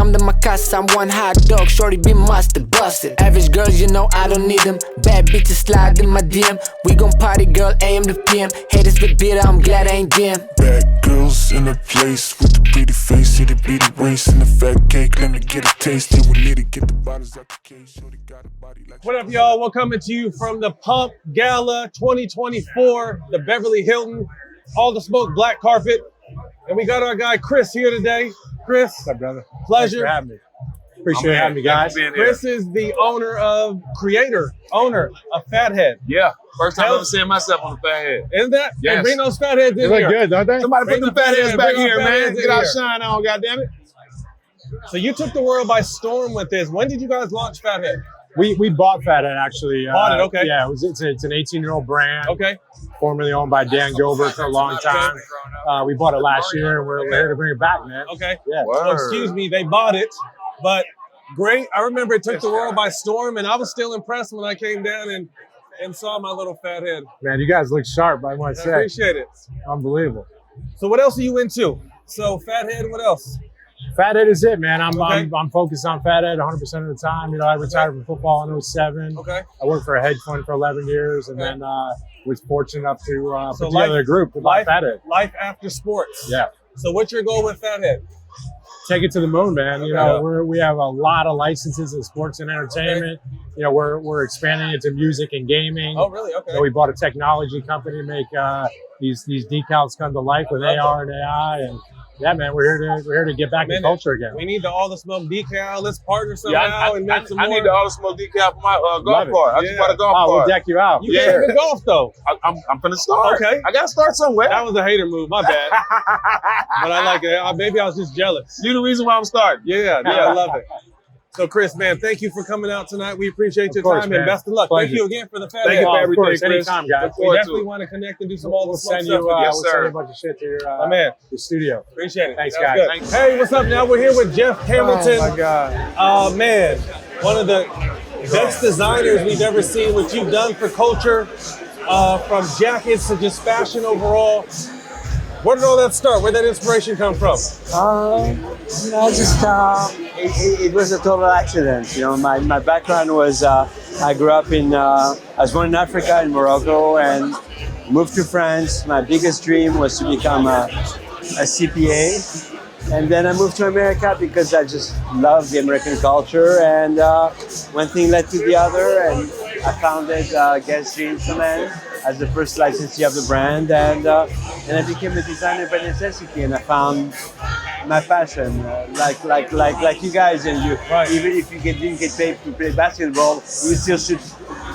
come to my casa, I'm one hot dog, shorty be mustard busted. Average girls, you know I don't need them. Bad bitches slide in my DM. We gon' party, girl, AM to PM. Haters the bitter, I'm glad I ain't them. Bad girls in the place with the pretty face, itty bitty waist and the fat cake. Let me get a taste. It will need to get the bottles out the case. Shorty got a body like. What up, y'all? We're coming to you from the Pump Gala 2024, the Beverly Hilton, all the smoke black carpet. And we got our guy Chris here today. Chris, What's up, brother? pleasure. Thanks for having me. Appreciate having me, guys. Chris is the owner of Fathead. Yeah, first time I've ever seen myself on the Fathead. Isn't that? Yes. And bring those Fatheads in They look here. good, don't they? Somebody put the Fatheads back bring here, our man. Fatheads Get in our here. shine on, goddammit. So you took the world by storm with this. When did you guys launch Fathead? We bought Fathead, actually. Bought it, okay. Yeah, it's an 18-year-old brand. Okay. Formerly owned by Dan Gilbert for a long time. We bought it last year, and we're here to bring it back, man. Okay. Yeah. Well, excuse me, they bought it, but great. I remember it took the world by storm, and I was still impressed when I came down and saw my little Fathead. Man, you guys look sharp, I want to I say. appreciate it. Unbelievable. So what else are you into? So Fathead, what else? Fathead is it, man. I'm Okay. I'm focused on Fathead 100% of the time. You know, I retired from football in 07. Okay. I worked for a hedge fund for 11 years, and Okay. then was fortunate enough to So put together a group to buy life, Fathead. life after sports. Yeah. So what's your goal with Fathead? Take it to the moon, man. You Okay. know, we have a lot of licenses in sports and entertainment. You know, we're expanding into music and gaming. Oh, really? Okay. You know, we bought a technology company to make these decals come to life with AR and AI. And yeah, man, we're here to get back in culture again. We need the all the smoke decal. Let's partner somehow and make some I more. need the all the smoke decal for my Love golf it. cart. I just Yeah. bought a golf Oh, we'll cart. deck you out. You can't even golf though. I'm finna start. Okay. I gotta start somewhere. That was a hater move. My bad. But I like it. Maybe I was just jealous. You the reason why I'm starting. Yeah, I love it. So, Chris, man, thank you for coming out tonight. We appreciate your course, time man. and best of luck. Pleasure. Thank you again for the Fathead. Thank you for Of everything, course, Chris. anytime, guys. We definitely want to connect and do some all the We'll smoke send stuff. you, Yes, we'll sir. send you a bunch of shit to your My man. your studio. Appreciate it. Thanks, Sounds guys. good. Thanks. Hey, what's up now? We're here with Jeff Hamilton. Oh my God. Man, one of the best designers we've ever seen. What you've done for culture, from jackets to just fashion overall. Where did all that start? Where did that inspiration come from? You know, just it was a total accident. You know, my background was I grew up I was born in Africa, in Morocco, and moved to France. My biggest dream was to become a CPA. And then I moved to America because I just love the American culture, and one thing led to the other, and I founded Guess Gentleman as the first licensee of the brand, and I became a designer by necessity, and I found my passion, like you guys, and you. Right. Even if you didn't get paid to play basketball, you still shoot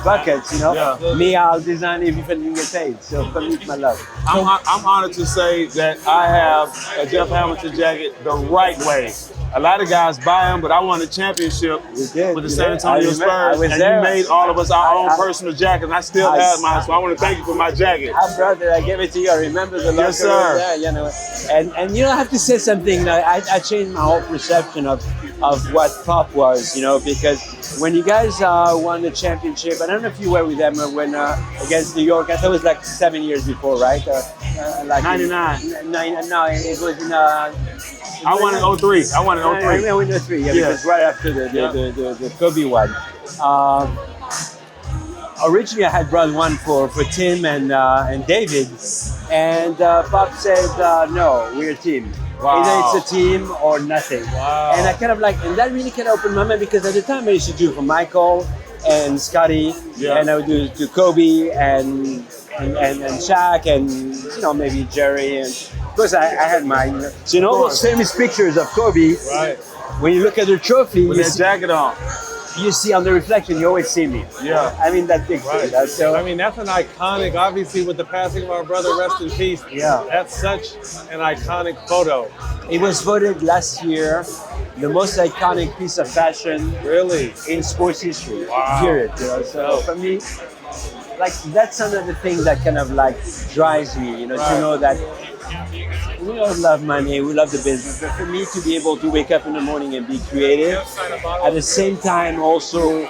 buckets, you know. Yeah. Me, I'll design if I didn't get paid. So for me, it's my love. I'm honored to say that I have a Jeff Hamilton jacket the right way. A lot of guys buy them, but I won a championship did, with the you San did. Antonio I remember- I Spurs, was and there. you made all of us our own I- personal jackets, and I still I- have mine, so I want to thank you for my jacket. I brought it. I gave it to you. I remember the locker Yes, sir. there, you know. And you know, I have to say something. I changed my whole perception of what pop was, you know, because when you guys won the championship, I don't know if you were with them when against New York. I thought it was like 7 years before, right? Like 99. No, it was in. I won in 03. I won in 03. I won in 03, yeah, Yeah. because right after the Kobe one. Originally, I had brought one for Tim and David, and Bob said, no, we're a team. Wow. Either it's a team or nothing. Wow. And I kind of and that really kind of opened my mind, because at the time I used to do for Michael and Scotty, Yeah. and I would do to Kobe and Shaq, and you know, maybe Jerry, and of course I had mine. So in all those famous pictures of Kobe, Right. when you look at the trophy, With you that see, jacket on. you see on the reflection, you always see me. Yeah. I mean, that big Right. thing. So, I mean, that's an iconic, obviously, with the passing of our brother, rest in peace. Yeah. That's such an iconic photo. it was voted last year the most iconic piece of fashion Really? in sports history. Wow. Period. You know? So for me, like, that's another thing that kind of like drives me, you know, Right. to know that we all love money, we love the business, but for me to be able to wake up in the morning and be creative, at the same time also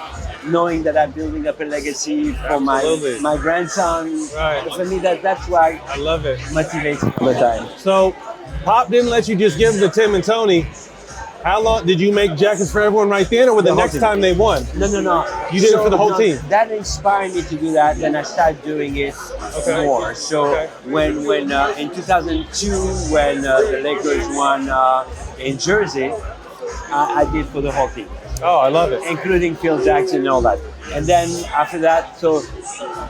knowing that I'm building up a legacy for Absolutely. my grandson. Right. For me, that's why I love it. motivates me all the time. So, Pop didn't let you just give them to Tim and Tony. How long did you make jackets for everyone right then, or the next time they won? No. You did it for the whole team. That inspired me to do that. Then I started doing it more. So when in 2002, when the Lakers won in Jersey, I did for the whole team. Oh, I love it. Including Phil Jackson and all that. And then after that, so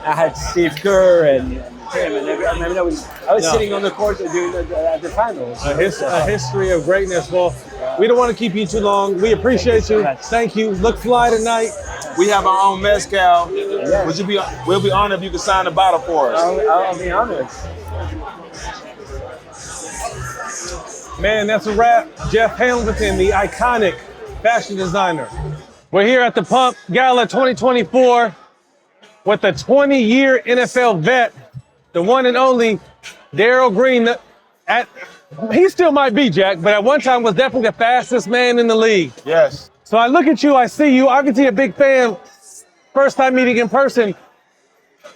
I had Steve Kerr and Tim and I was sitting on the court during the finals. A history of greatness. Well, we don't want to keep you too long. We appreciate you. Thank you. Look fly tonight. We have our own mezcal. Yes. We'll be honored if you can sign the bottle for us. I'll be honored. Man, that's a wrap. Jeff Hamilton, the iconic fashion designer. We're here at the Pump Gala 2024 with a 20-year NFL vet, the one and only Darrell Green. He still might be, Jack, but at one time was definitely the fastest man in the league. Yes. So I look at you, I see you, obviously a big fan, first time meeting in person.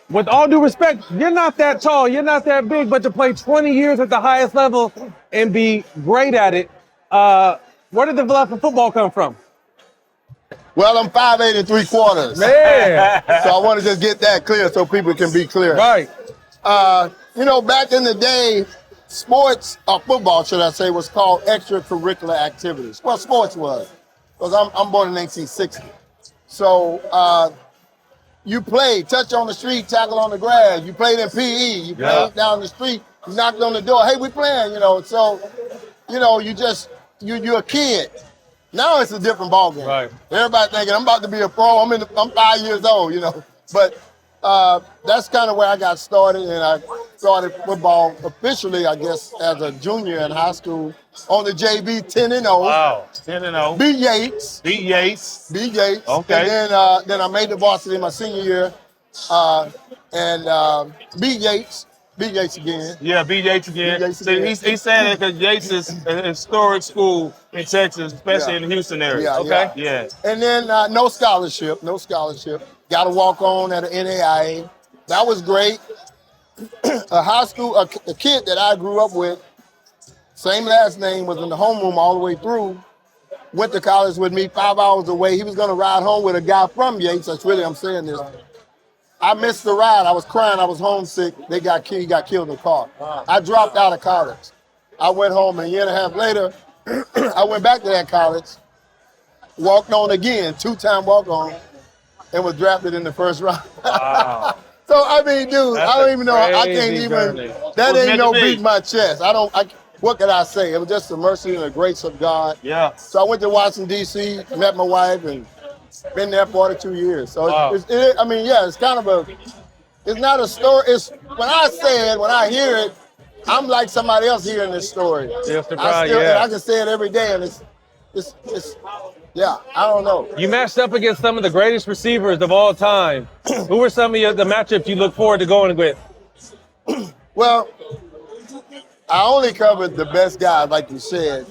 With all due respect, you're not that tall, you're not that big, but to play 20 years at the highest level and be great at it, where did the love for football come from? Well, I'm 5'8" and 3/4. Man! So I want to just get that clear so people can be clear. Right. Back in the day, sports, or football, should I say, was called extracurricular activities. Well, sports was, because I'm born in 1960. So you played, touch on the street, tackle on the grass. You played in PE. You played down the street. You knocked on the door. Hey, we playing, So, you're a kid. Now it's a different ballgame. Right. Everybody thinking I'm about to be a pro. I'm 5 years old, But that's kind of where I got started, and I started football officially, I guess, as a junior in high school on the JV 10-0. Wow, 10-0. Beat Yates. Okay. And then I made the varsity my senior year, and beat Yates. Beat Yates again. Yeah, beat Yates again. See, he's saying that because Yates is an historic school in Texas, especially in the Houston area. Yeah. And then no scholarship. Got to walk on at an NAIA. That was great. A kid that I grew up with, same last name, was in the homeroom all the way through. Went to college with me 5 hours away. He was going to ride home with a guy from Yates. I'm saying this. I missed the ride. I was crying. I was homesick. He got killed in the car. I dropped out of college. I went home, and a year and a half later, I went back to that college, walked on again, 2-time walk-on, and was drafted in the first round. Wow. So, I mean, dude, I don't even know. I can't even, that ain't no beat my chest. What can I say? It was just the mercy and the grace of God. Yeah. So I went to Washington, D.C., met my wife, and been there 42 years. So, it's kind of it's not a story. When I hear it, I'm like somebody else hearing this story. I can say it every day, and it's I don't know. You matched up against some of the greatest receivers of all time. Who were some of the matchups you look forward to going with? Well, I only covered the best guys, like you said,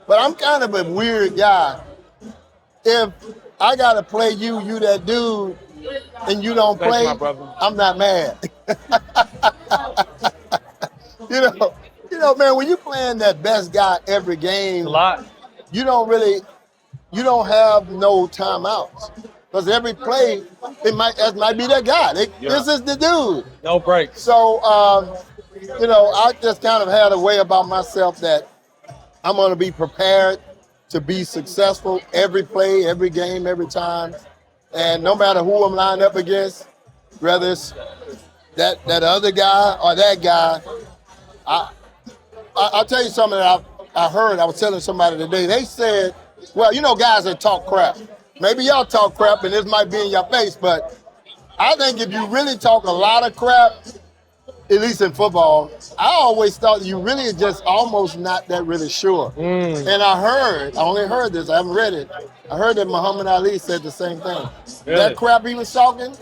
but I'm kind of a weird guy. If I gotta play you that dude, and you don't play, I'm not mad. Man, when you're playing that best guy every game, A lot. you don't have no timeouts. Because every play, it might be that guy. This is the dude. No breaks. So, I just kind of had a way about myself that I'm going to be prepared to be successful every play, every game, every time. And no matter who I'm lined up against, whether it's that other guy or that guy, I'll tell you something that I heard. I was telling somebody today. They said, well, guys that talk crap. Maybe y'all talk crap and this might be in your face, but I think if you really talk a lot of crap, at least in football, I always thought you really just almost not that really sure. And I only heard this, I haven't read it. I heard that Muhammad Ali said the same thing. Really? That crap he was talking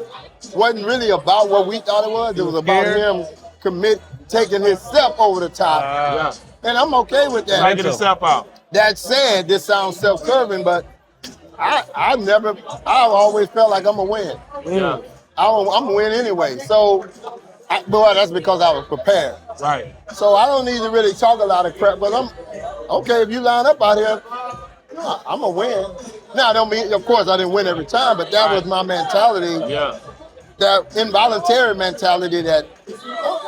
wasn't really about what we thought it was. It was about him taking himself over the top. And I'm okay with that. Taking himself out. That said, this sounds self-serving, but I always felt like I'm going to win. Yeah. I'm going to win anyway. So, that's because I was prepared. Right. So I don't need to really talk a lot of crap, but I'm okay if you line up out here. I'm a win. Now, I don't mean, of course, I didn't win every time, but that was my mentality. Yeah. That involuntary mentality that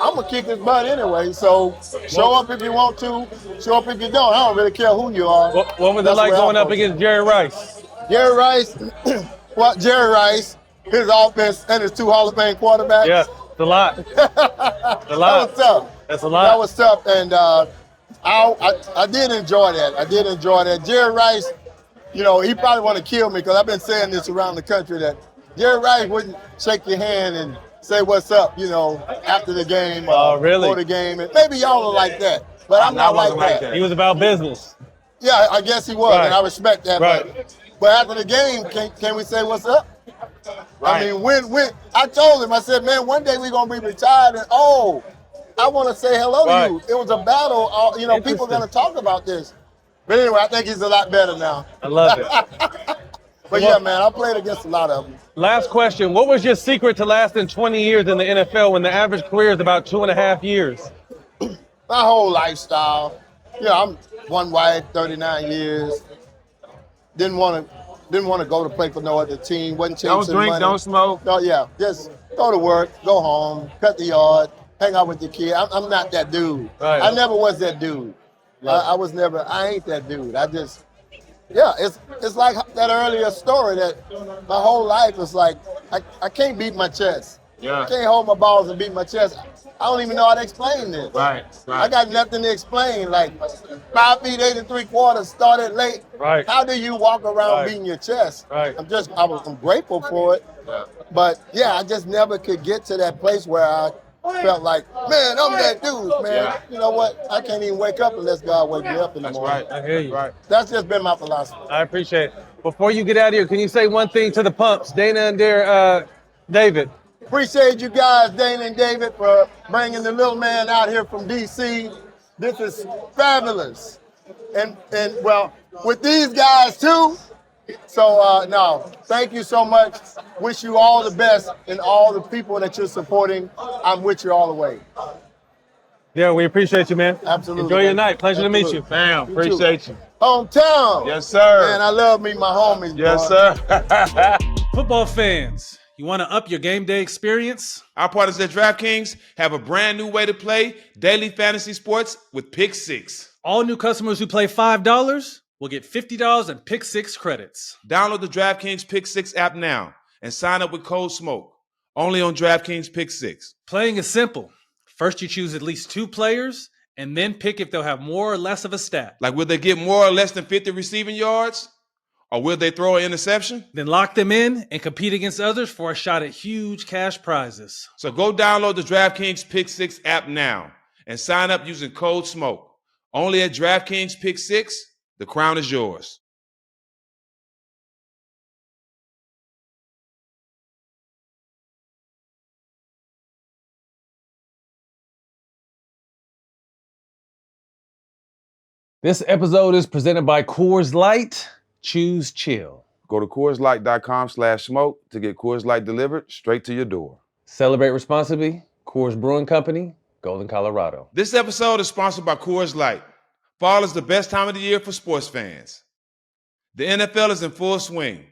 I'm gonna kick his butt anyway. So show up if you want to, show up if you don't. I don't really care who you are. What was it That's like where going I'm up against Jerry Rice? Jerry Rice, well, Jerry Rice, his offense and his 2 Hall of Fame quarterbacks. Yeah, it's a lot. It's a lot. That was tough. That's a lot. That was tough, and I did enjoy that. I did enjoy that. Jerry Rice, you know, he probably want to kill me because I've been saying this around the country that Jerry Rice wouldn't shake your hand and say what's up, you know, after the game or really? before the game. And maybe y'all are like that, but I'm not like that. He was about business. Yeah, I guess he was, Right. and I respect that. Right. But after the game, can we say what's up? Right. I mean, when I told him, I said, man, one day we're gonna be retired, and I want to say hello Right. to you. It was a battle. You know, people are gonna talk about this. But anyway, I think he's a lot better now. I love it. But yeah, man, I played against a lot of them. Last question. What was your secret to lasting 20 years in the NFL when the average career is about 2.5 years? My whole lifestyle. Yeah, I'm one wife, 39 years. Didn't want to go to play for no other team. Wasn't chasing Don't drink, money. don't smoke. No, yeah, just go to work, go home, cut the yard, hang out with your kid. I'm not that dude. Right. I never was that dude. I was never. I ain't that dude. Yeah, it's like that earlier story that my whole life is like I can't beat my chest. Yeah. I can't hold my balls and beat my chest. I don't even know how to explain this. Right. I got nothing to explain. Like 5 feet 8 3/4, started late. Right. How do you walk around Right. beating your chest? Right. I'm grateful for it. Yeah. But yeah, I just never could get to that place where I felt like, man, I'm that dude, man. Yeah. You know what? I can't even wake up unless God wake me up in the That's morning. right. I hear you. Right. That's just been my philosophy. I appreciate it. Before you get out of here, can you say one thing to the Pumps, Dana and David? Appreciate you guys, Dana and David, for bringing the little man out here from D.C. This is fabulous. And well, with these guys too. So, no, thank you so much. Wish you all the best and all the people that you're supporting. I'm with you all the way. Yeah, we appreciate you, man. Absolutely. Enjoy your night. Pleasure to meet you. Bam. Appreciate you. Hometown. Yes, sir. Man, I love meeting my homies. Yes, boy. sir. Football fans, you want to up your game day experience? Our partners at DraftKings have a brand new way to play daily fantasy sports with Pick 6. All new customers who play $5 will get $50 in Pick 6 credits. Download the DraftKings Pick 6 app now and sign up with code SMOKE. Only on DraftKings Pick 6. Playing is simple. First, you choose at least 2 players, and then pick if they'll have more or less of a stat. Like, will they get more or less than 50 receiving yards? Or will they throw an interception? Then lock them in and compete against others for a shot at huge cash prizes. So go download the DraftKings Pick 6 app now and sign up using code SMOKE. Only at DraftKings Pick 6, the crown is yours. This episode is presented by Coors Light. Choose chill. Go to CoorsLight.com/smoke to get Coors Light delivered straight to your door. Celebrate responsibly. Coors Brewing Company, Golden, Colorado. This episode is sponsored by Coors Light. Fall is the best time of the year for sports fans. The NFL is in full swing.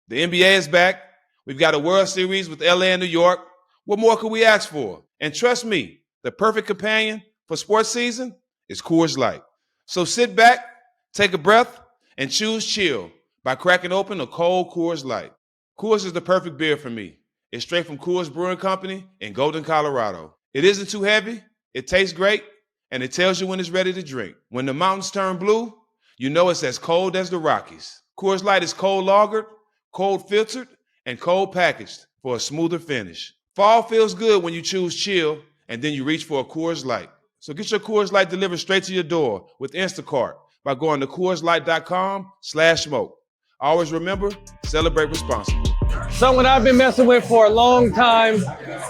The NBA is back. We've got a World Series with LA and New York. What more could we ask for? And trust me, the perfect companion for sports season is Coors Light. So sit back, take a breath, and choose chill by cracking open a cold Coors Light. Coors is the perfect beer for me. It's straight from Coors Brewing Company in Golden, Colorado. It isn't too heavy, it tastes great, and it tells you when it's ready to drink. When the mountains turn blue, you know it's as cold as the Rockies. Coors Light is cold lagered, cold filtered, and cold packaged for a smoother finish. Fall feels good when you choose chill, and then you reach for a Coors Light. So get your Coors Light delivered straight to your door with Instacart by going to CoorsLight.com/smoke. Always remember, celebrate responsibly. Someone I've been messing with for a long time.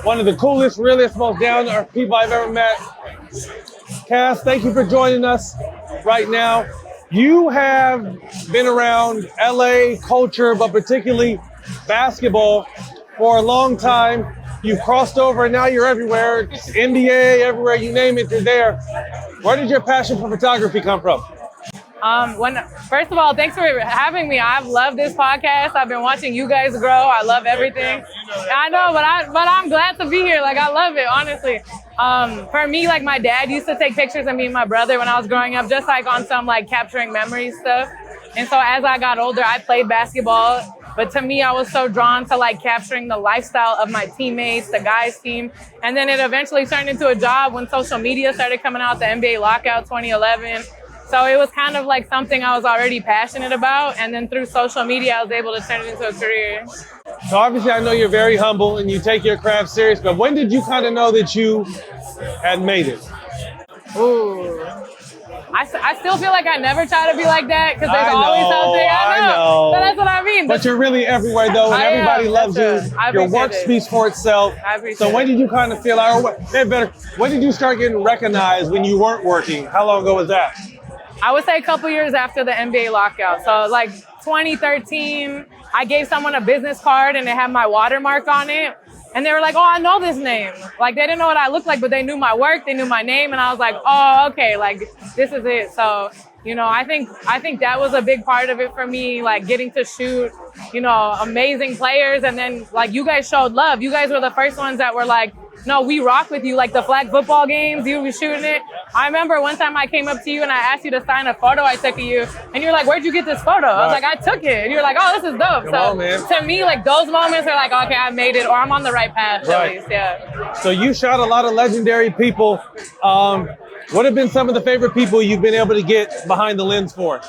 One of the coolest, realest, most down-to-earth people I've ever met. Cass, thank you for joining us right now. You have been around LA culture, but particularly basketball, for a long time. You've crossed over and now you're everywhere. NBA, everywhere, you name it, you're there. Where did your passion for photography come from? First of all, thanks for having me. I've loved this podcast. I've been watching you guys grow. I love everything. I know, but I'm glad to be here. Like, I love it, honestly. For me, like, my dad used to take pictures of me and my brother when I was growing up, just like on some like capturing memories stuff. And so as I got older, I played basketball. But to me, I was so drawn to like capturing the lifestyle of my teammates, the guys team. And then it eventually turned into a job when social media started coming out, the NBA lockout 2011. So it was kind of like something I was already passionate about. And then through social media, I was able to turn it into a career. So obviously I know you're very humble and you take your craft serious, but when did you kind of know that you had made it? Ooh. I still feel like I never try to be like that because there's always something. I know. But that's what I mean. But you're really everywhere though, and everybody loves you. Your work speaks for itself. So when did you kind of feel like, when did you start getting recognized when you weren't working? How long ago was that? I would say a couple years after the NBA lockout. So like 2013, I gave someone a business card and it had my watermark on it. And they were like, oh, I know this name. Like, they didn't know what I looked like, but they knew my work, they knew my name. And I was like, oh, okay, like, this is it. So, you know, I think that was a big part of it for me, like getting to shoot, you know, amazing players. And then, like, you guys showed love. You guys were the first ones that were like, no, we rock with you. Like the flag football games, you were shooting it. I remember one time I came up to you and I asked you to sign a photo I took of you. And you're like, where'd you get this photo? I was like, I took it. And you're like, oh, this is dope. Come on, man. To me, like those moments are like, okay, I made it, or I'm on the right path at least, yeah. So you shot a lot of legendary people. What have been some of the favorite people you've been able to get behind the lens for?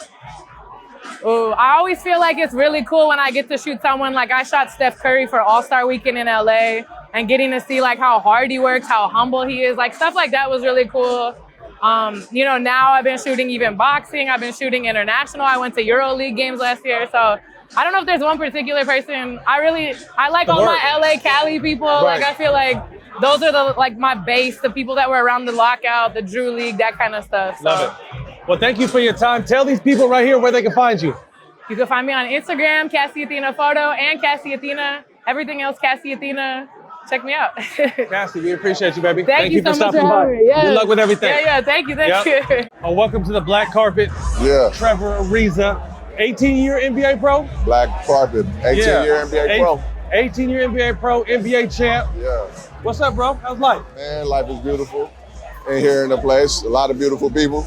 Ooh, I always feel like it's really cool when I get to shoot someone. Like I shot Steph Curry for All-Star Weekend in LA, and getting to see like how hard he works, how humble he is, like stuff like that was really cool. You know, now I've been shooting even boxing. I've been shooting international. I went to EuroLeague games last year. So I don't know if there's one particular person. I like all my LA, Cali people. Right. Like I feel like those are my base, the people that were around the lockout, the Drew League, that kind of stuff. So. Love it. Well, thank you for your time. Tell these people right here where they can find you. You can find me on Instagram, Cassy Athena Photo, and Cassy Athena. Everything else, Cassy Athena. Check me out. Cassy, we appreciate you, baby. Thank you for so much stopping by. Yes. Good luck with everything. Yeah, thank you. Oh, welcome to the black carpet. Yeah. Trevor Ariza, 18-year NBA pro. Black carpet, 18-year NBA pro. 18-year NBA pro, NBA champ. Yeah. What's up, bro? How's life? Man, life is beautiful. In here in the place, a lot of beautiful people.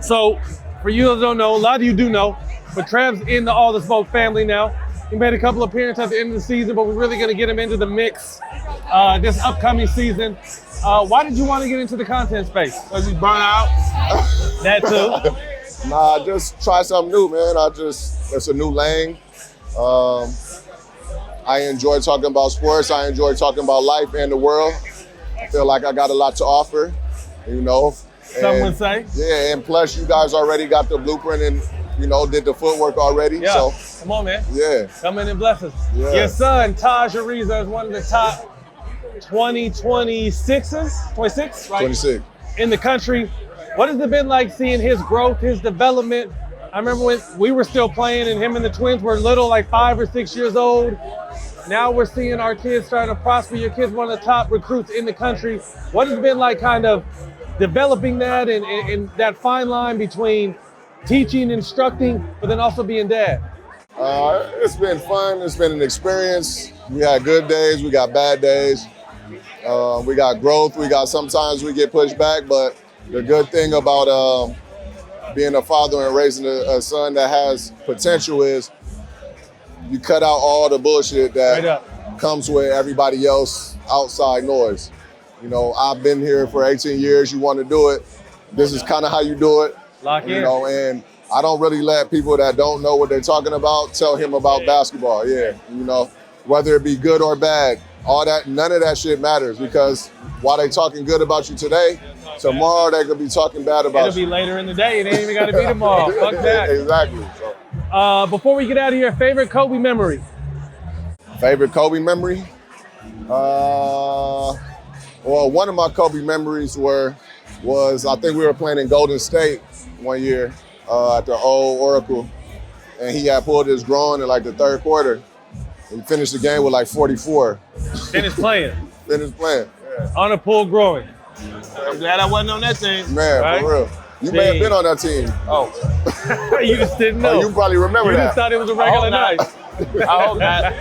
So, for you that don't know, a lot of you do know, but Trev's in the All the Smoke family now. He made a couple appearances at the end of the season, but we're really going to get him into the mix this upcoming season. Why did you want to get into the content space? Because he's burnt out. That too. Nah, just try something new, man. It's a new lane. I enjoy talking about sports. I enjoy talking about life and the world. I feel like I got a lot to offer, you know. Some would say. Yeah, and plus you guys already got the blueprint and, you know, did the footwork already. Yeah. So, come on, man. Yeah. Come in and bless us. Yeah. Your son, Taj Ariza, is one of the top 26s, 26, right? 26. In the country. What has it been like seeing his growth, his development? I remember when we were still playing and him and the twins were little, like 5 or 6 years old. Now we're seeing our kids starting to prosper. Your kid's one of the top recruits in the country. What has it been like kind of developing that and that fine line between teaching, instructing, but then also being dad? It's been fun. It's been an experience. We had good days. We got bad days. We got growth. Sometimes we get pushed back, but the good thing about being a father and raising a son that has potential is you cut out all the bullshit that comes with everybody else outside noise. You know, I've been here for 18 years. You want to do it. This is kind of how you do it. Lock in. You know, and I don't really let people that don't know what they're talking about tell him about basketball. Yeah, you know, whether it be good or bad, all that, none of that shit matters because while they talking good about you today, tomorrow they could be talking bad about you. It'll be later in the day. It ain't even got to be tomorrow. Fuck that. Exactly. So. Before we get out of here, favorite Kobe memory? Favorite Kobe memory? Well, one of my Kobe memories was I think we were playing in Golden State one year at the old Oracle, and he had pulled his groin in like the third quarter. He finished the game with like 44. Finished playing. Finished playing. Yeah. On a pulled groin. I'm glad I wasn't on that team. Man, right? for real. You may have been on that team. Oh. You just didn't know. You probably remember you that. You just thought it was a regular night. I hope not.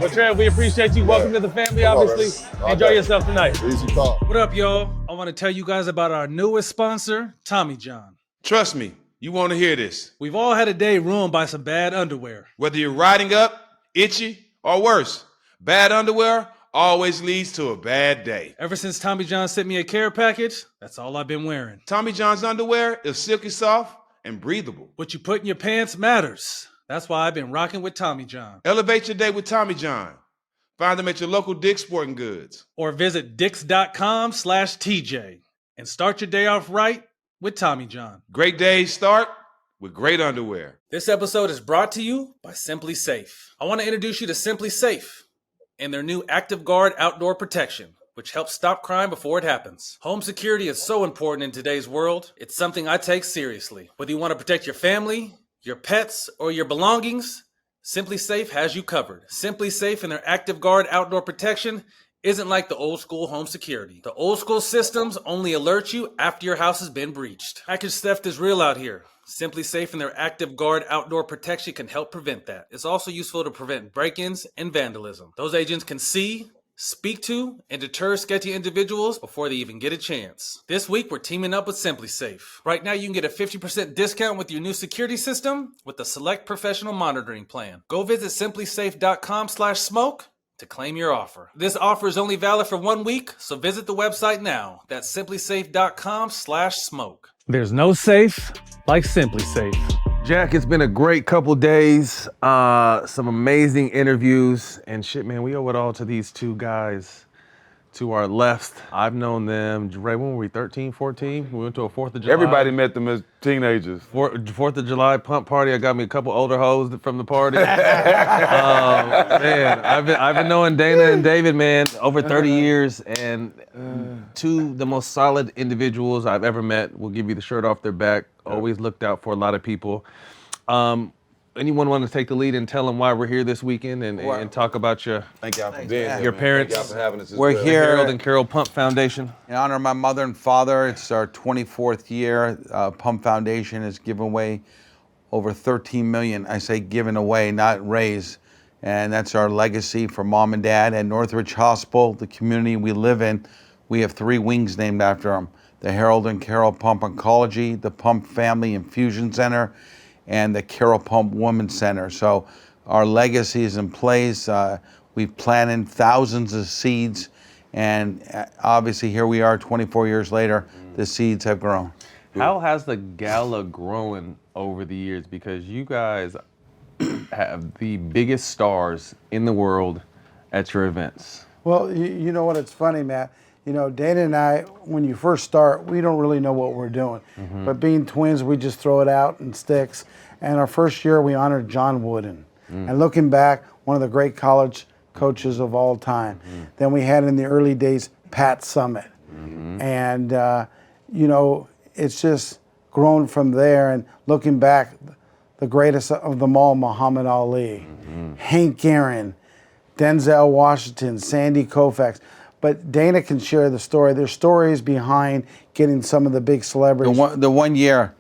Well, Trev, we appreciate you. Welcome to the family, obviously. Enjoy yourself tonight. Easy talk. What up, y'all? I want to tell you guys about our newest sponsor, Tommy John. Trust me, you want to hear this. We've all had a day ruined by some bad underwear. Whether you're riding up, itchy, or worse, bad underwear always leads to a bad day. Ever since Tommy John sent me a care package, that's all I've been wearing. Tommy John's underwear is silky soft and breathable. What you put in your pants matters. That's why I've been rocking with Tommy John. Elevate your day with Tommy John. Find them at your local Dick's Sporting Goods. Or visit dicks.com/TJ and start your day off right with Tommy John. Great days start with great underwear. This episode is brought to you by Simply Safe. I want to introduce you to Simply Safe and their new Active Guard outdoor protection, which helps stop crime before it happens. Home security is so important in today's world. It's something I take seriously. Whether you want to protect your family, your pets, or your belongings, Simply Safe has you covered. Simply Safe and their Active Guard outdoor protection isn't like the old school home security. The old school systems only alert you after your house has been breached. Package theft is real out here. Simply Safe and their Active Guard outdoor protection can help prevent that. It's also useful to prevent break-ins and vandalism. Those agents can see, speak to, and deter sketchy individuals before they even get a chance. This week, we're teaming up with Simply Safe. Right now, you can get a 50% discount with your new security system with the Select Professional Monitoring Plan. Go visit simplysafe.com/smoke to claim your offer. This offer is only valid for 1 week, so visit the website now. That's simplysafe.com/smoke. There's no safe like Simply Safe. Jack, it's been a great couple days, some amazing interviews, and shit, man, we owe it all to these two guys to our left. I've known them, Ray, when were we, 13, 14? We went to a 4th of July. Everybody met them as teenagers. 4th of July pump party. I got me a couple older hoes from the party. Man, I've been knowing Dana and David, man, over 30 years, and two the most solid individuals I've ever met. Will give you the shirt off their back. Always looked out for a lot of people. Anyone want to take the lead and tell them why we're here this weekend and talk about your Thank y'all for being here. Your man. parents? Thank y'all for having us. We're here Harold and Carol Pump Foundation. in honor of my mother and father. It's our 24th year. Pump Foundation has given away over 13 million. I say given away, not raised. And that's our legacy for mom and dad. At Northridge Hospital, the community we live in, we have 3 wings named after them. The Harold and Carol Pump Oncology, the Pump Family Infusion Center, and the Carol Pump Women's Center. So our legacy is in place. We've planted thousands of seeds, and obviously here we are 24 years later, the seeds have grown. How has the Gala grown over the years? Because you guys have the biggest stars in the world at your events. Well, you know what, it's funny, Matt. You know, Dana and I, when you first start, we don't really know what we're doing. Mm-hmm. But being twins, we just throw it out and sticks. And our first year, we honored John Wooden. And looking back, one of the great college coaches of all time. Then we had in the early days, Pat Summitt. And, you know, it's just grown from there. And looking back, the greatest of them all, Muhammad Ali, Hank Aaron, Denzel Washington, Sandy Koufax. But Dana can share the story. There's stories behind getting some of the big celebrities. The one year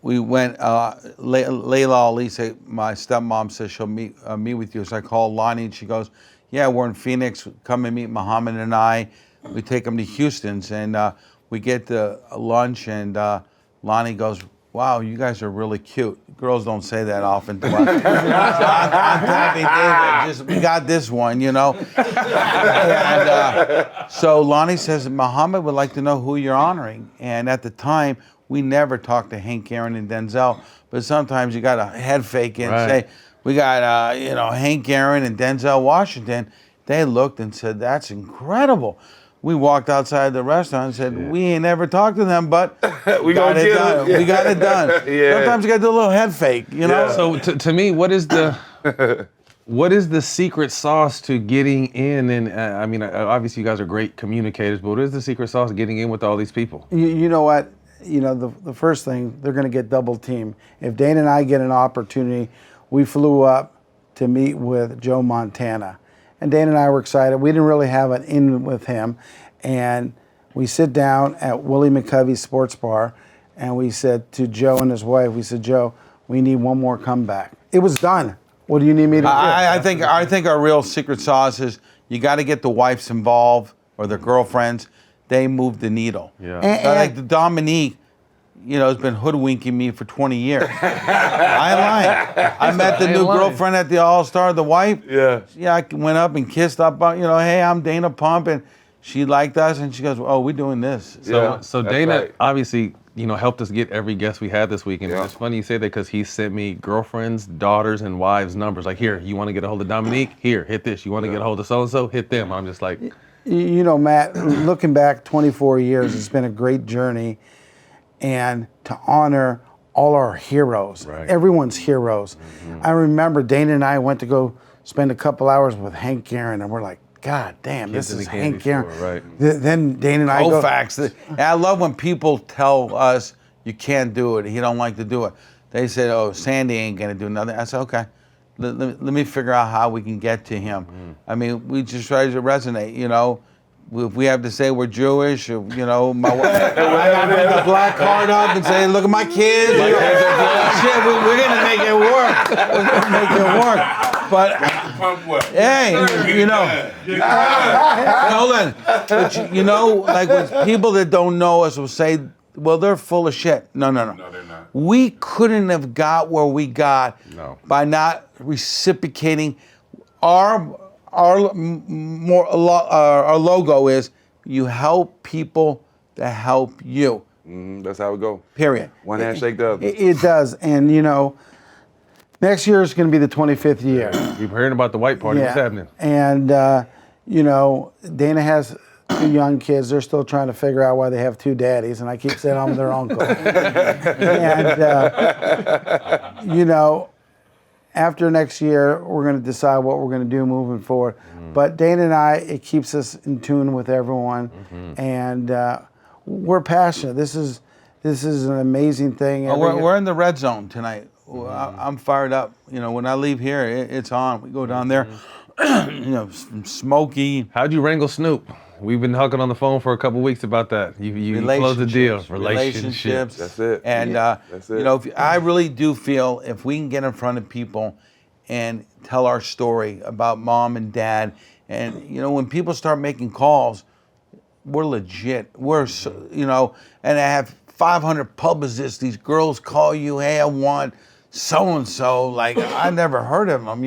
we went, Layla Ali said, my stepmom says she'll meet with you. So I called Lonnie and she goes, yeah, we're in Phoenix, come and meet Muhammad and I. We take them to Houston's and we get to lunch and Lonnie goes, wow, you guys are really cute. Girls don't say that often to us. I'm happy, David. We got this one, you know. And, so Lonnie says, Muhammad would like to know who you're honoring. And at the time, we never talked to Hank Aaron and Denzel, but sometimes you got to head fake and say, we got, you know, Hank Aaron and Denzel Washington. They looked and said, that's incredible. We walked outside the restaurant and said, we ain't never talked to them, but we got it done. We got it done. Sometimes you got to do a little head fake, you know? So to me, what is the secret sauce to getting in? And I mean, obviously you guys are great communicators, but what is the secret sauce to getting in with all these people? You know what? You know, the first thing, they're going to get double teamed. If Dana and I get an opportunity, we flew up to meet with Joe Montana. And Dana and I were excited. We didn't really have an in with him. And we sit down at Willie McCovey's Sports Bar, and we said to Joe and his wife, we said, Joe, we need one more comeback. It was done. What do you need me to do? I think our real secret sauce is you got to get the wives involved or their girlfriends. They move the needle. Yeah. So like the Dominique, has been hoodwinking me for 20 years. I ain't lying. I met the new girlfriend at the All-Star, the wife. Yeah. Yeah, I went up and kissed up, hey, I'm Dana Pump, and she liked us, and she goes, oh, we're doing this. So Dana obviously, helped us get every guest we had this week. And it's funny you say that because he sent me girlfriends, daughters, and wives' numbers. Like, here, you want to get a hold of Dominique? Here, hit this. You want to get a hold of so-and-so? Hit them. I'm just like... Matt, looking back 24 years, it's been a great journey. And to honor all our heroes, everyone's heroes. I remember Dana and I went to go spend a couple hours with Hank Aaron, and we're like, God damn, this is Hank Aaron. Then Dana and I go... facts. And I love when people tell us you can't do it, he don't like to do it. They said, oh, Sandy ain't gonna do nothing. I said, okay, let me figure out how we can get to him. I mean, we just try to resonate, If we have to say we're Jewish, my wife, I have to bring the black card up and say, look at my kids. Shit, we're going to make it work. We're going to make it work. But, hey, hold on. But, like with people that don't know us will say, well, they're full of shit. No. No, they're not. We couldn't have got where we got by not reciprocating our logo is you help people that help you. That's how it go. Period. One handshake the other. It does. And, next year is going to be the 25th year. We've heard about the white party. What's happening? And, Dana has 2 young kids. They're still trying to figure out why they have 2 daddies. And I keep saying I'm their uncle. And, after next year, we're going to decide what we're going to do moving forward. But Dana and I, it keeps us in tune with everyone, and we're passionate. This is an amazing thing. We're in the red zone tonight. I'm fired up. When I leave here, it's on. We go down there, Smokey. How'd you wrangle Snoop? We've been talking on the phone for a couple weeks about that. You closed the deal. Relationships. That's it. And that's it. I really do feel if we can get in front of people and tell our story about mom and dad, and when people start making calls, we're legit. We're and I have 500 publicists. These girls call you, hey, I want so and so. Like I never heard of them.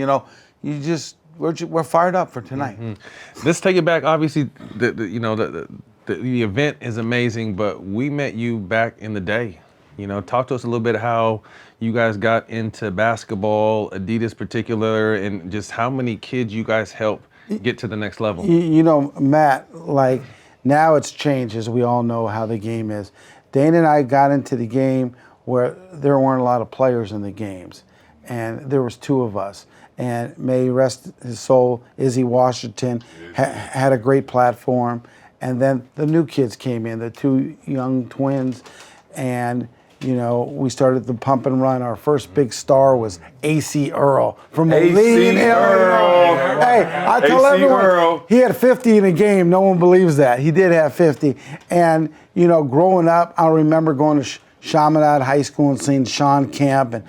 We're fired up for tonight. Let's take it back. Obviously, the event is amazing, but we met you back in the day. Talk to us a little bit how you guys got into basketball, Adidas particular, and just how many kids you guys help get to the next level. Matt, like now it's changed, as we all know how the game is. Dana and I got into the game where there weren't a lot of players in the games, and there was 2 of us. And may he rest his soul, Izzy Washington had a great platform. And then the new kids came in, the 2 young twins. And, we started the pump and run. Our first big star was A.C. Earl from Moline, Illinois. Hey, I tell everyone, he had 50 in a game. No one believes that. He did have 50. And, growing up, I remember going to Chaminade High School and seeing Sean Kemp and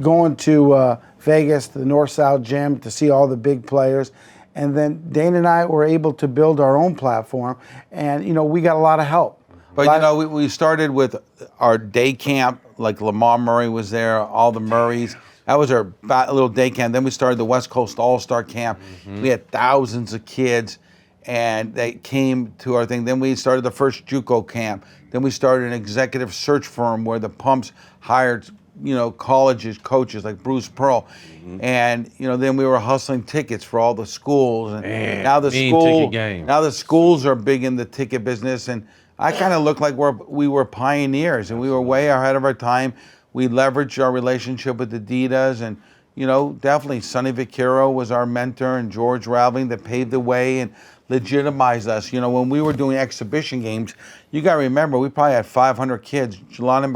going to Vegas, the North-South Gym to see all the big players. And then Dana and I were able to build our own platform, and, we got a lot of help. But, we started with our day camp, like Lamar Murray was there, all the Murrays. That was our little day camp. Then we started the West Coast All-Star Camp. We had thousands of kids, and they came to our thing. Then we started the first JUCO camp. Then we started an executive search firm where the Pumps hired, colleges, coaches like Bruce Pearl. And, then we were hustling tickets for all the schools. And now the schools are big in the ticket business. And I kind of look like we were pioneers, and we were way ahead of our time. We leveraged our relationship with Adidas, and, definitely Sonny Vaccaro was our mentor, and George Raveling that paved the way and legitimized us. When we were doing exhibition games, you got to remember, we probably had 500 kids. Jelani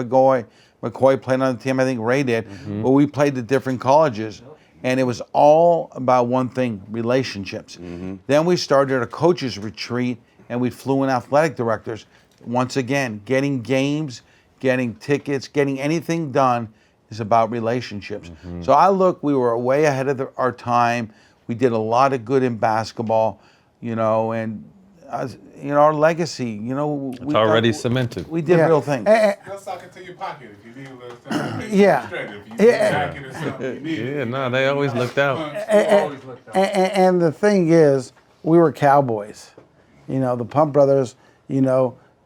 McCoy played on the team, I think Ray did, but we played at different colleges. And it was all about one thing, relationships. Then we started a coaches retreat, and we flew in athletic directors once again, getting games, getting tickets, getting anything done is about relationships. So we were way ahead of our time. We did a lot of good in basketball, and our legacy, It's already cemented. We did real things. They'll suck into your pocket if you need a little something. Yeah. If you need a jacket or something, you need it. Yeah, no, they always looked out. And the thing is, we were cowboys. The Pump Brothers,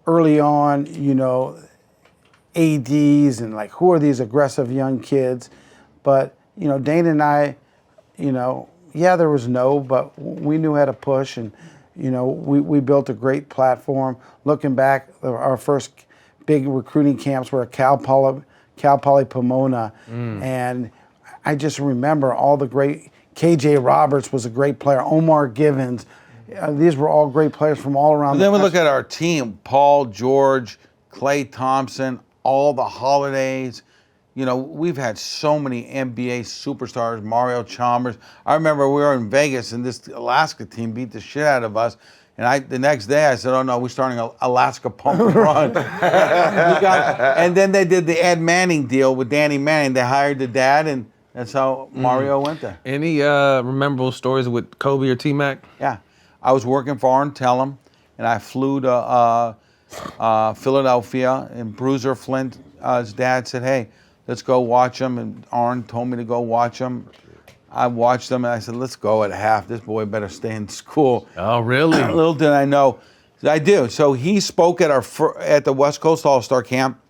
early on, ADs and like, who are these aggressive young kids? But, Dana and I, there was no, but we knew how to push, and, we built a great platform. Looking back, our first big recruiting camps were at Cal Poly Pomona, and I just remember all the great, KJ Roberts was a great player, Omar Givens. These were all great players from all around Then we look at our team, Paul George, Klay Thompson, all the Holidays. We've had so many NBA superstars, Mario Chalmers. I remember we were in Vegas and this Alaska team beat the shit out of us. And the next day I said, oh no, we're starting an Alaska Pump and Run. And then they did the Ed Manning deal with Danny Manning. They hired the dad, and that's how Mario went there. Any memorable stories with Kobe or T-Mac? Yeah. I was working for Arn Tellem, and I flew to Philadelphia, and Bruiser Flint's dad said, hey, let's go watch them. And Arn told me to go watch them. I watched them, and I said, let's go at half. This boy better stay in school. Oh, really? Little did I know. I do. So he spoke at the West Coast All-Star Camp.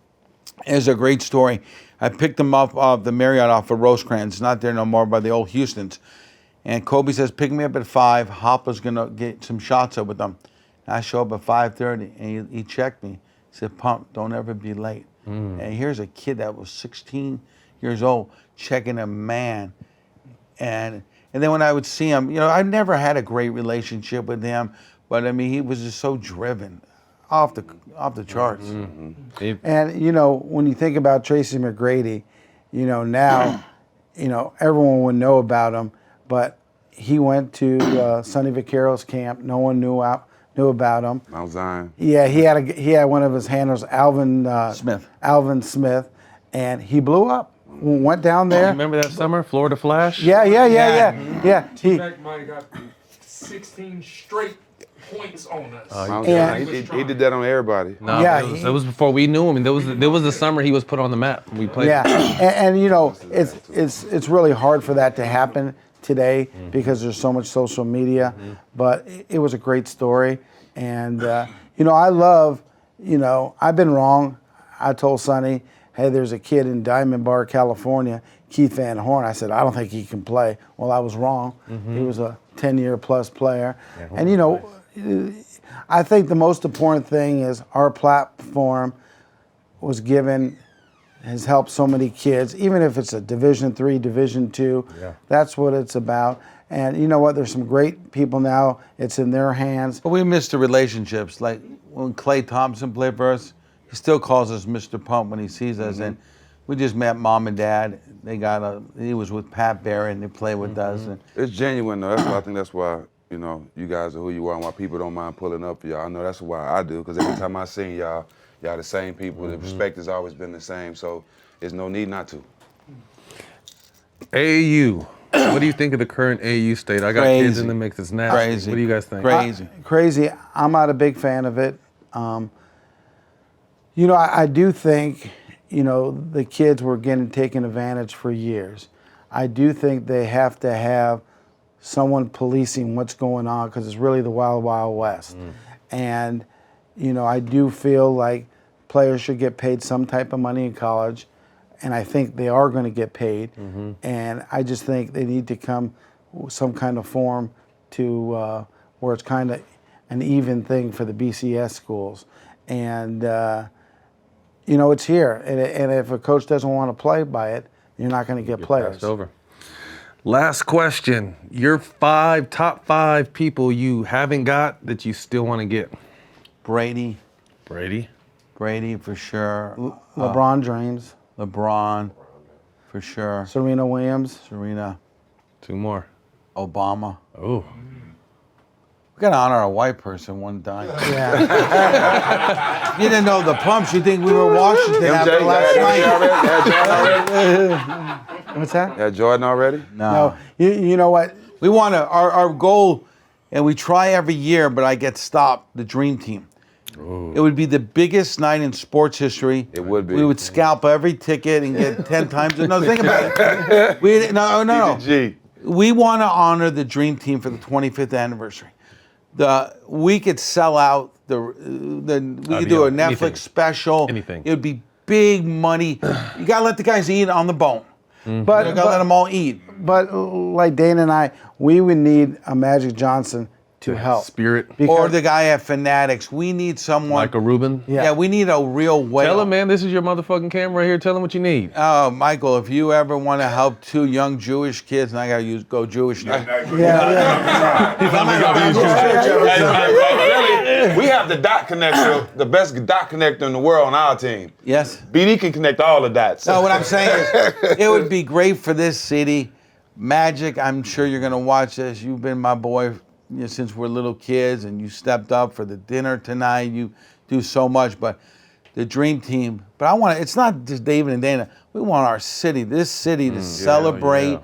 It's a great story. I picked him up the Marriott off of Rosecrans. It's not there no more, by the old Houstons. And Kobe says, pick me up at 5. Hopper's going to get some shots up with them. And I show up at 5:30, and he checked me. He said, Pump, don't ever be late. And here's a kid that was 16 years old checking a man. And then when I would see him, I never had a great relationship with him, but I mean, he was just so driven, off the charts. And when you think about Tracy McGrady, now, everyone would know about him, but he went to Sonny Vaccaro's camp. No one knew about him. Mount Zion. Yeah, he had one of his handlers, Alvin Smith, and he blew up. Went down there. Remember that summer, Florida Flash? Yeah. T-Mac might have got 16 straight points on us. He did that on everybody. No, it was before we knew him, and there was the summer he was put on the map. We played. Yeah, and it's really hard for that to happen today because there's so much social media. But it was a great story, and I love, I've been wrong. I told Sonny, hey, there's a kid in Diamond Bar, California, Keith Van Horn. I said, I don't think he can play. Well, I was wrong. He was a 10-year plus player. And, I think the most important thing is our platform has helped so many kids, even if it's a Division III, Division II. That's what it's about. And you know what? There's some great people now. It's in their hands. But we miss the relationships. Like when Klay Thompson played for us, he still calls us Mr. Pump when he sees us. And we just met Mom and Dad. He was with Pat Barry, and they played with us. And it's genuine, though. I think that's why, you guys are who you are and why people don't mind pulling up for y'all. I know that's why I do, because every time I seen y'all the same people. The respect has always been the same, so there's no need not to. AAU. What do you think of the current AAU state? I got kids in the mix. It's nasty. Crazy. What do you guys think? Crazy. I'm not a big fan of it. I do think, the kids were getting taken advantage for years. I do think they have to have someone policing what's going on because it's really the wild, wild west. And, I do feel like players should get paid some type of money in college, and I think they are going to get paid. And I just think they need to come with some kind of form to where it's kind of an even thing for the BCS schools. And, it's here. And if a coach doesn't want to play by it, you're not going to get players. Passed over. Last question. Your top five people you haven't got that you still want to get. Brady for sure. LeBron James. LeBron for sure. Serena Williams. Serena. 2 more. Obama. Oh. We got to honor a white person one time. Yeah. You didn't know the pumps. You think we were Washington after last night? What's that? Had Jordan already? No. You know what? We want to, our goal, and we try every year, but I get stopped, the Dream Team. Ooh. It would be the biggest night in sports history. It would be. We would scalp every ticket and get 10 times. No, think about it. No. We want to honor the Dream Team for the 25th anniversary. We could sell out, we could do a Netflix special. Anything. It would be big money. You got to let the guys eat on the bone. But you got to let them all eat. But like Dana and I, we would need a Magic Johnson to help. Spirit. Or the guy at Fanatics. We need someone. Michael Rubin. Yeah, we need a real whale. Tell him, man, this is your motherfucking camera right here. Tell him what you need. Oh, Michael, if you ever want to help 2 young Jewish kids, and I got to go Jewish now. We have the dot connector, the best dot connector in the world on our team. Yes. BD can connect all the dots. No, what I'm saying is, it would be great for this city. Magic, I'm sure you're going to watch this. You've been my boy since we're little kids, and you stepped up for the dinner tonight. You do so much, but the Dream Team. But it's not just David and Dana. We want our city, this city, to celebrate it.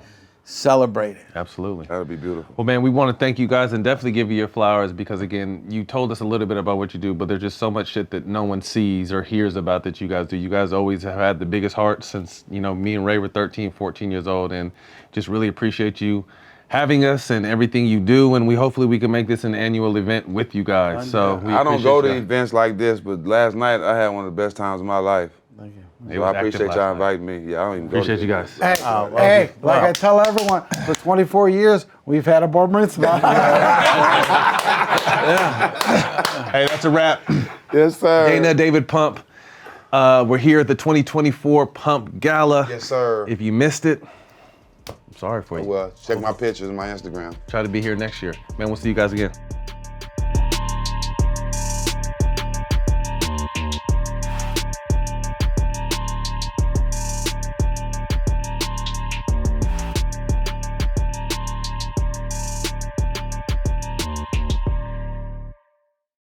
Absolutely. That would be beautiful. Well, man, we want to thank you guys and definitely give you your flowers because, again, you told us a little bit about what you do, but there's just so much shit that no one sees or hears about that you guys do. You guys always have had the biggest heart since, me and Ray were 13, 14 years old, and just really appreciate you having us and everything you do, and hopefully we can make this an annual event with you guys. So I don't go to events like this, but last night I had one of the best times of my life. Thank you. So I appreciate y'all inviting me. Yeah, I don't even appreciate you guys. Hey, like I tell everyone, for 24 years, we've had a bar mitzvah. Hey, that's a wrap. Yes, sir. Dana, David Pump. We're here at the 2024 Pump Gala. Yes, sir. If you missed it, I'm sorry for you. Well, check my pictures on my Instagram. Try to be here next year. Man, we'll see you guys again.